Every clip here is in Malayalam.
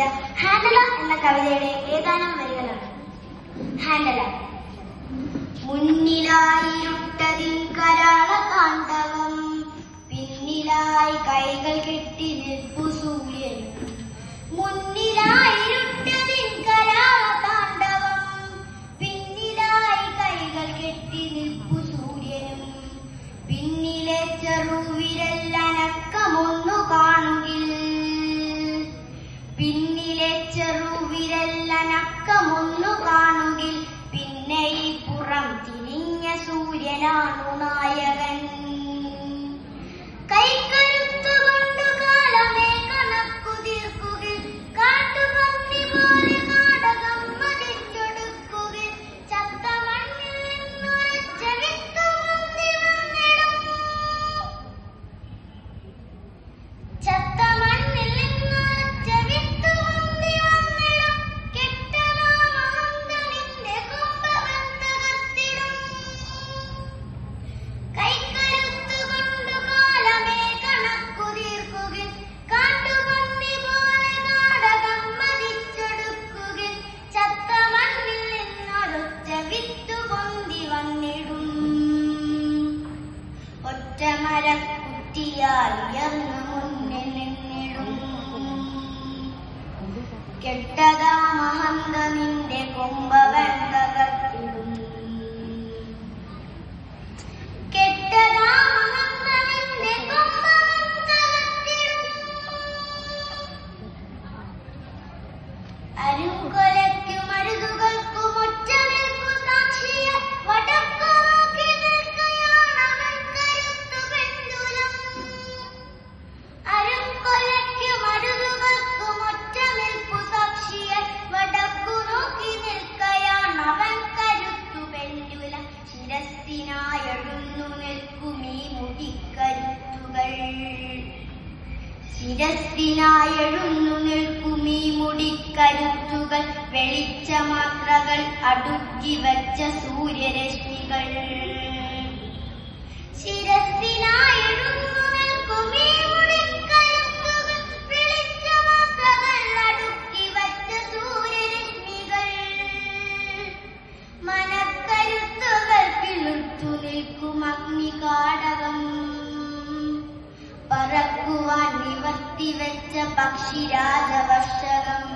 എഴുതിയ ഹാൻഡല എന്ന കവിതയുടെ ഏതാനും വരികളാണ്. ഹാൻഡല. മുന്നിലായിരുട്ടതിൻ കരാള താണ്ഡവം, പിന്നിലായി കൈകൾ കെട്ടി നിൽപ്പു സൂര്യൻ. മുന്നിലായിരുട്ടതിൻ കരാള താണ്ഡവം, പിന്നിലായി കൈകൾ കെട്ടി നിൽപ്പു സൂര്യനും. പിന്നിലെ ചെറുവിരലനക്കമൊന്നു കാണുകിൽ, പിന്നിലെ ചെറുവിരലനക്കമൊന്നു കാണുകിൽ, പിന്നെ ഈ പുറം തിരിഞ്ഞ സൂര്യനാണു നായകൻ. കൈക്കരുത്തുകൊണ്ടു കാലമേ കണക്കു തീർക്കുകിൽ, കാട്ടുപന്നി പോലെ നാടകം മതിച്ചൊടുക്കുകിൽ, ചത്ത മണ്ണിൽ നിന്നൊരൊറ്റ വിത്തു പൊന്തി വന്നിടും. ചത്ത മണ്ണിൽ നിന്നൊരൊറ്റ വിത്തു പൊന്തി വന്നിടും. കെട്ടനാമഹന്തനിന്റെ കൊമ്പകത്തകർത്തിടും. കൈക്കരുത്തുകൊണ്ടു കാലമേ കണക്കു തീർക്കുകിൽ, കാട്ടുപന്നി പോലെ നാടകം മതിച്ചൊടുക്കുകിൽ, ചത്ത മണ്ണിൽ നിന്നൊരൊറ്റ വിത്തു പൊന്തി വന്നിടും. ഒറ്റ മരക്കുറ്റിയാൽ ഉയർന്നു മുന്നിൽ നിന്നിടും. കെട്ടതാമഹന്ത നിന്റെ കൊമ്പവൻ തകർത്തിടും. കെട്ടതാമഹന്ത നിന്റെ കൊമ്പവൻ തകർത്തിടും. അരുകൊലയ്ക്കും അരുതുകൾക്കും ഒറ്റ നിൽപ്പു സാക്ഷിയായി, വടക്കു നോക്കി നിൽക്കുകയാണവൻ കരുത്തു പെണ്ടുലം. അരുകൊലയ്ക്കും അരുതുകൾക്കും ഒറ്റ നിൽപ്പു സാക്ഷിയായി, വടക്കു നോക്കി നിൽക്കുകയാണവൻ കരുത്തു പെണ്ടുലം. ശിരസ്സിനായെഴുന്നു നിൽക്കുമീ മുടിക്കരുത്തുകൾ, ശിരസ്സിനായെഴുന്നു നിൽക്കുമീ മുടിക്കരുത്തുകൾ, വെളിച്ചമാത്രകൾ അടുക്കി വച്ച സൂര്യരശ്മികൾ. ശിരസ്സിനായെഴുന്നു നിൽക്കുമീ മുടിക്കരുത്തുകൾ, വെളിച്ചമാത്രകൾ അടുക്കി വച്ച സൂര്യരശ്മികൾ. മനക്കരുത്തുകൾ പിളുർത്തു നിൽക്കും അഗ്നികാടകം, പറക്കുവാൻ നിവർത്തിവെച്ച പക്ഷിരാജവർഷകം.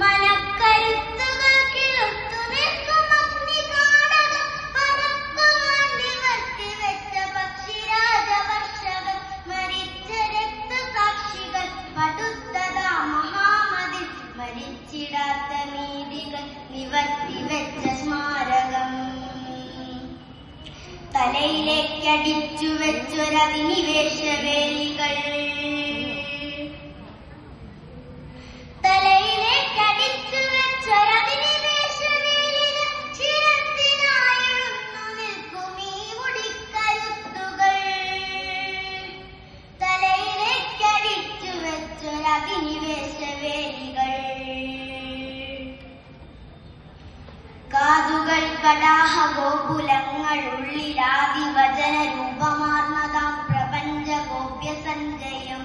മനക്കരുത്തുകൾ കിളുർത്തു നിൽക്കും അഗ്നികാടകം, പറക്കുവാൻ നിവർത്തിവെച്ച പക്ഷിരാജവർഷകം. മരിച്ച രക്തസാക്ഷികൾ പടുത്തതാ മഹാമതിൽ, മരിച്ചിടാത്ത നീതികൾ നിവർത്തിവെച്ച സ്മാരകം. തലയിലേക്കടിച്ചു വെച്ചൊരധിനിവേശവേലികൾ, തലയിലേക്കടിച്ചു വെച്ചൊരധിനിവേശവേലികൾ. ശിരസ്സിനായെഴുന്നു നിൽക്കുമീ മുടിക്കരുത്തുകൾ, തലയിലേക്കടിച്ചു വെച്ചൊരധിനിവേശവേലികൾ. കാതുകൾ കടാഹ ഗോകുലങ്ങൾ, ഉള്ളിലാദിവചന രൂപമാർന്നതാം പ്രപഞ്ച ഗോപ്യ സഞ്ചയം.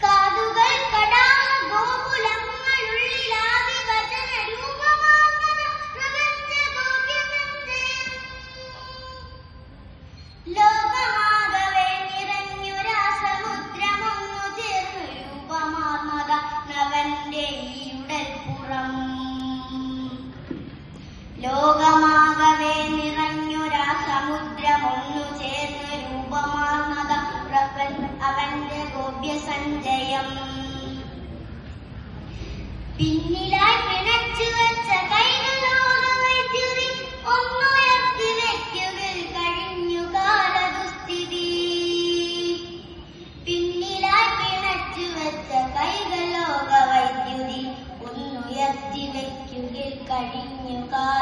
കാതുകൾ കടാഹ ഗോകുലങ്ങൾ, ഉള്ളിലാദിവചന രൂപമാർന്നതാം പ്രപഞ്ച ഗോപ്യ സഞ്ചയം. ലോകമാകവേ നിറഞ്ഞൊരാ സമുദ്രമൊന്നു ചേർന്നു രൂപമാർന്നതാ നവന്റെ ഈ ഉടൽപ്പുറം. ലോകമാകവേ നിറഞ്ഞൊരാ സമുദ്രമൊന്നു ചേർന്ന് രൂപമാർന്നത അവന്റെ ഗോപ്യ സഞ്ചയം. പിന്നിലായി പിണച്ചു വെച്ച കൈകളോടവൈദ്യുതി, ഒന്നുയർത്തി വെക്കുകിൽ കഴിഞ്ഞു കാലദുസ്ഥിതി. പിന്നിലായി പിണച്ചു വെച്ച കൈകളോക വൈദ്യുതി, ഒന്നുയർത്തി വെക്കുകിൽ കഴിഞ്ഞു കാല